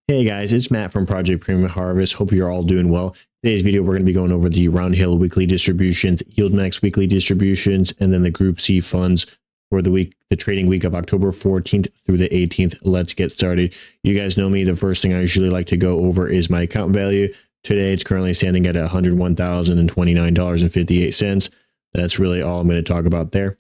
Hey guys, it's Matt from Project Premium Harvest. Hope you're all doing well. Today's video, we're going to be going over the Roundhill weekly distributions, YieldMax weekly distributions, and then the Group C funds for the trading week of October 14th through the 18th. Let's get started. You guys know me. The first thing I usually like to go over is my account value. Today, it's currently standing at $101,029.58. That's really all I'm going to talk about there.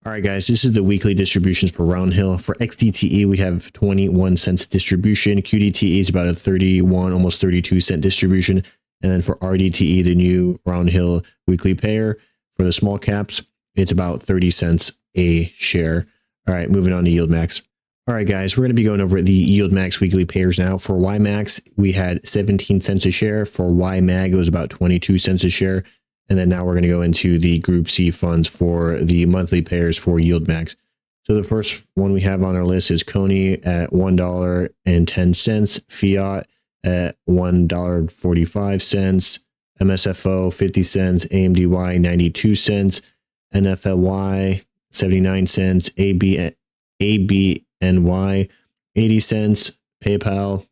All right, guys, this is the weekly distributions for Roundhill. For xdte, we have 21 cents distribution. qdte is about a 31, almost 32 cent distribution. And then for rdte, the new Roundhill weekly pair for the small caps, it's about 30 cents a share. All right, moving on to YieldMax. All right, guys, we're going to be going over the YieldMax weekly pairs now. For ymax, we had 17 cents a share. For ymag, it was about 22 cents a share. And then now we're going to go into the Group C funds for the monthly pairs for YieldMax. So the first one we have on our list is Coney at $1.10, Fiat at $1.45, MSFO 50 cents, amdy 92 cents, nfly 79 cents, abny 80 cents, PayPal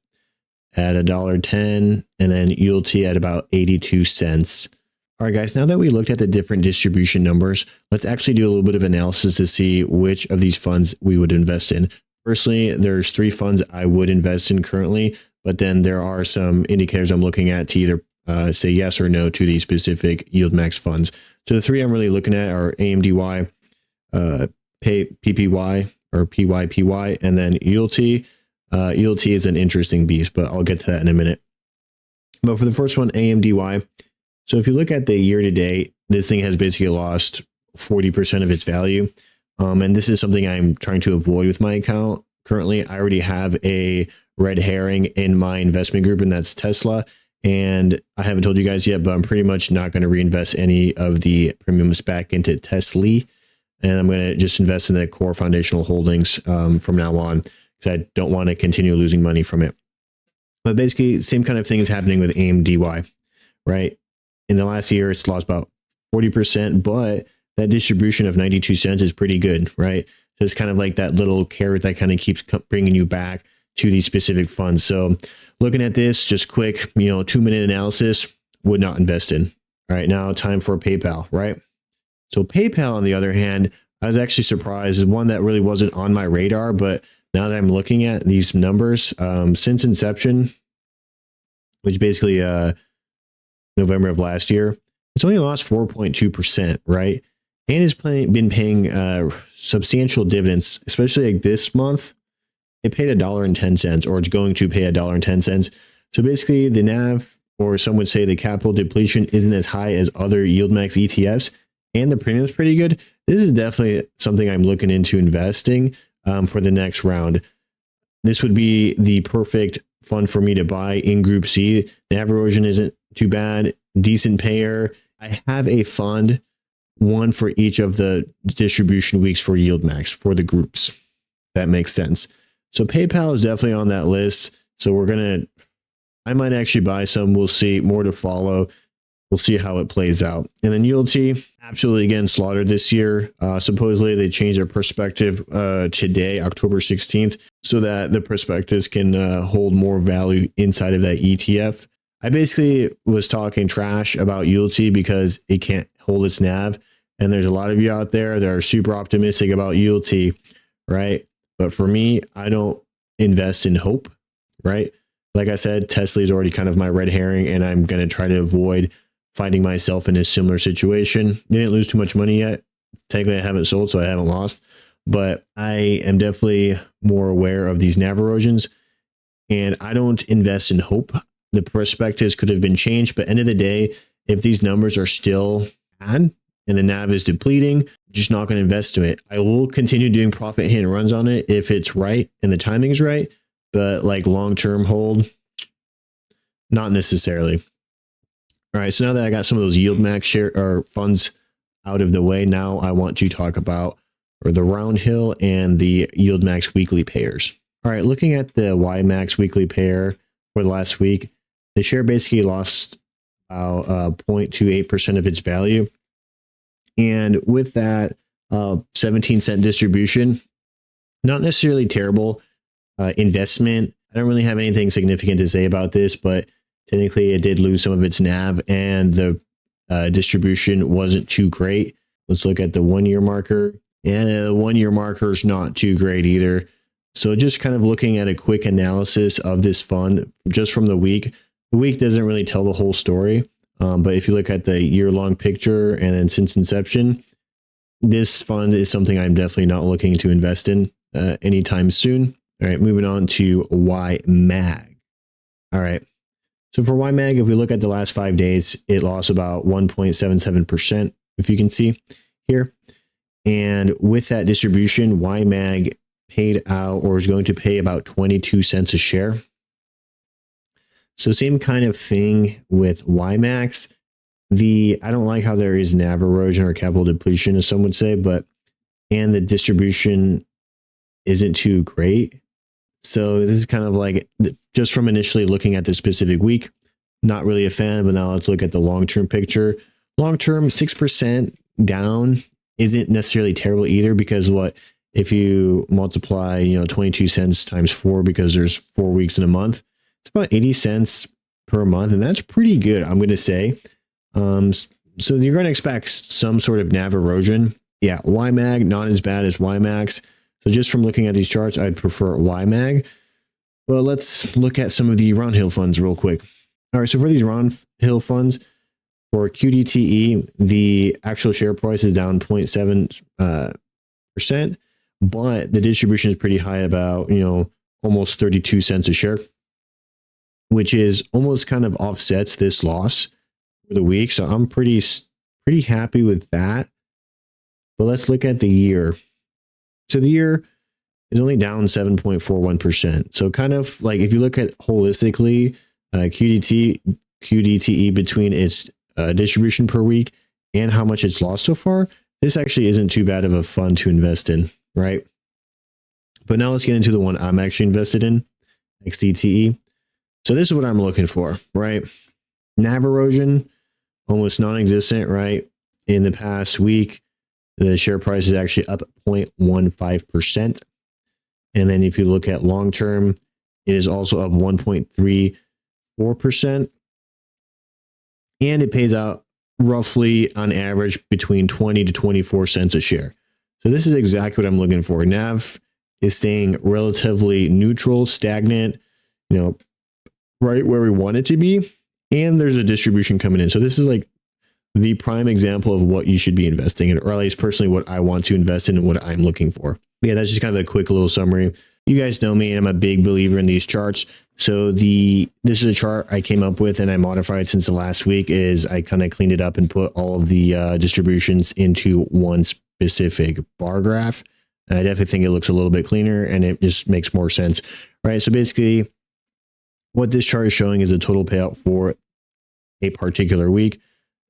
at $1.10, and then YieldT at about 82 cents. All right, guys, now that we looked at the different distribution numbers, let's actually do a little bit of analysis to see which of these funds we would invest in. Personally, there's 3 funds I would invest in currently, but then there are some indicators I'm looking at to either say yes or no to these specific YieldMax funds. So the 3 I'm really looking at are amdy, PPY or PYPY, and then YieldT. YieldT is an interesting beast, but I'll get to that in a minute. But for the first one, amdy. So if you look at the year to date, this thing has basically lost 40% of its value. And this is something I'm trying to avoid with my account. Currently, I already have a red herring in my investment group, and that's Tesla. And I haven't told you guys yet, but I'm pretty much not going to reinvest any of the premiums back into tsly. And I'm going to just invest in the core foundational holdings from now on, because I don't want to continue losing money from it. But basically, same kind of thing is happening with amdy, right? In the last year, it's lost about 40%, but that distribution of 92 cents is pretty good, right? So it's kind of like that little carrot that kind of keeps bringing you back to these specific funds. So looking at this, just quick, 2-minute analysis, would not invest in. All right, now time for PayPal, right? So PayPal, on the other hand, I was actually surprised. Is one that really wasn't on my radar, but now that I'm looking at these numbers, since inception, which basically November of last year, it's only lost 4.2%, right? And has been paying substantial dividends, especially like this month. It paid $1.10, or it's going to pay $1.10. So basically, the NAV, or some would say the capital depletion, isn't as high as other YieldMax ETFs, and the premium is pretty good. This is definitely something I'm looking into investing for the next round. This would be the perfect fund for me to buy in Group C. NAV erosion isn't too bad, decent payer. I have a fund, one for each of the distribution weeks for YieldMax for the groups. That makes sense. So PayPal is definitely on that list. So I might actually buy some. We'll see, more to follow. We'll see how it plays out. And then YieldT, absolutely again slaughtered this year. Supposedly they changed their perspective today, October 16th, so that the prospectus can hold more value inside of that ETF. I basically was talking trash about YieldT because it can't hold its NAV. And there's a lot of you out there that are super optimistic about YieldT, right? But for me, I don't invest in hope, right? Like I said, Tesla is already kind of my red herring, and I'm going to try to avoid finding myself in a similar situation. They didn't lose too much money yet. Technically, I haven't sold, so I haven't lost. But I am definitely more aware of these NAV erosions, and I don't invest in hope. The prospectus could have been changed, but end of the day, if these numbers are still bad and the NAV is depleting, just not going to invest in it. I will continue doing profit hit and runs on it if it's right and the timing is right, but like long-term hold, not necessarily. All right, so now that I got some of those YieldMax share or funds out of the way, now I want to talk about the Roundhill and the YieldMax weekly pairs. All right, looking at the ymax weekly pair for the last week, the share basically lost about 0.28% of its value. And with that 17 cent distribution, not necessarily terrible investment. I don't really have anything significant to say about this, but technically it did lose some of its NAV and the distribution wasn't too great. Let's look at the 1 year marker. And the 1 year marker is not too great either. So just kind of looking at a quick analysis of this fund just from the week doesn't really tell the whole story. But if you look at the year-long picture and then since inception, this fund is something I'm definitely not looking to invest in anytime soon. All right, moving on to YMAG. All right. So for YMAG, if we look at the last 5 days, it lost about 1.77%, if you can see here. And with that distribution, YMAG paid out or is going to pay about 22 cents a share. So same kind of thing with YMax. I don't like how there is NAV erosion or capital depletion, as some would say, and the distribution isn't too great. So this is kind of like, just from initially looking at this specific week, not really a fan, but now let's look at the long-term picture. Long-term, 6% down isn't necessarily terrible either, because if you multiply, 22 cents times 4, because there's 4 weeks in a month, it's about 80 cents per month. And that's pretty good, I'm going to say. So you're going to expect some sort of NAV erosion. Yeah, YMAG, not as bad as YMax. So just from looking at these charts, I'd prefer YMAG. Well, let's look at some of the round hill funds real quick. All right, so for these round hill funds, for qdte, the actual share price is down 0.7%, but the distribution is pretty high, about, almost 32 cents a share, which is almost kind of offsets this loss for the week. So I'm pretty happy with that. But let's look at the year. So the year is only down 7.41%. So kind of like, if you look at holistically, qdte between its distribution per week and how much it's lost so far, this actually isn't too bad of a fund to invest in, right? But now let's get into the one I'm actually invested in, xdte. So this is what I'm looking for, right? NAV erosion, almost non-existent, right? In the past week, the share price is actually up 0.15%. And then if you look at long-term, it is also up 1.34%. And it pays out roughly on average between 20 to 24 cents a share. So this is exactly what I'm looking for. NAV is staying relatively neutral, stagnant, right where we want it to be. And there's a distribution coming in. So this is like the prime example of what you should be investing in, or at least personally what I want to invest in and what I'm looking for. But yeah, that's just kind of a quick little summary. You guys know me, and I'm a big believer in these charts. So this is a chart I came up with and I modified since the last week. Is I kind of cleaned it up and put all of the distributions into one specific bar graph. I definitely think it looks a little bit cleaner and it just makes more sense, right? So basically, what this chart is showing is a total payout for a particular week.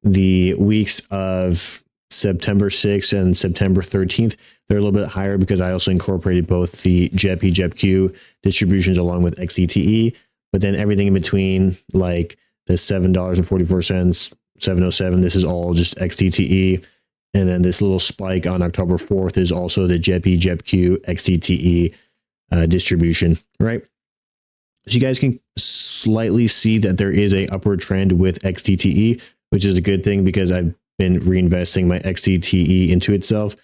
The weeks of September 6th and September 13th, they're a little bit higher because I also incorporated both the JEPI, JEPQ distributions along with xdte, but then everything in between, like the $7.44, $7.07, this is all just xdte. And then this little spike on October 4th is also the JEPI, JEPQ, xdte distribution, right? So you guys can slightly see that there is a upward trend with xdte, which is a good thing because I've been reinvesting my xdte into itself.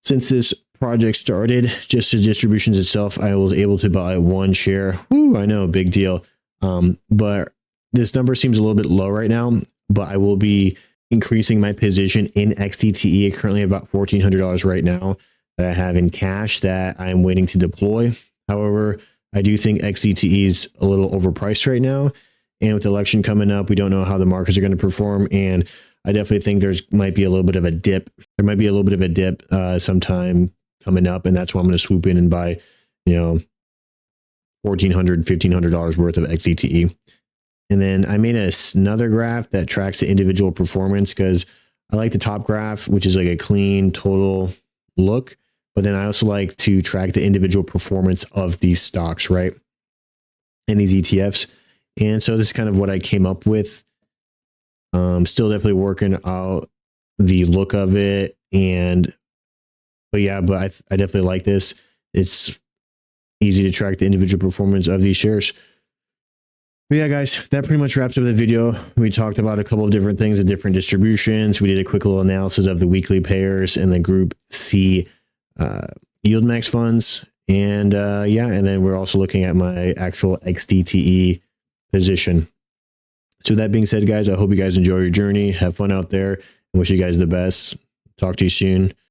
Since this project started, just the distributions itself, I was able to buy one share. Woo, I know, big deal. But this number seems a little bit low right now, but I will be increasing my position in xdte, currently about $1,400 right now that I have in cash that I'm waiting to deploy. However, I do think xdte is a little overpriced right now. And with the election coming up, we don't know how the markets are going to perform. And I definitely think might be a little bit of a dip. There might be a little bit of a dip sometime coming up. And that's why I'm going to swoop in and buy, $1,400, $1,500 worth of xdte. And then I made another graph that tracks the individual performance because I like the top graph, which is like a clean total look. But then I also like to track the individual performance of these stocks, right? And these ETFs. And so this is kind of what I came up with. Still definitely working out the look of it. But I definitely like this. It's easy to track the individual performance of these shares. But yeah, guys, that pretty much wraps up the video. We talked about a couple of different things, the different distributions. We did a quick little analysis of the weekly pairs and the Group C YieldMax funds. And yeah, and then we're also looking at my actual xdte position. So that being said, guys, I hope you guys enjoy your journey. Have fun out there and wish you guys the best. Talk to you soon.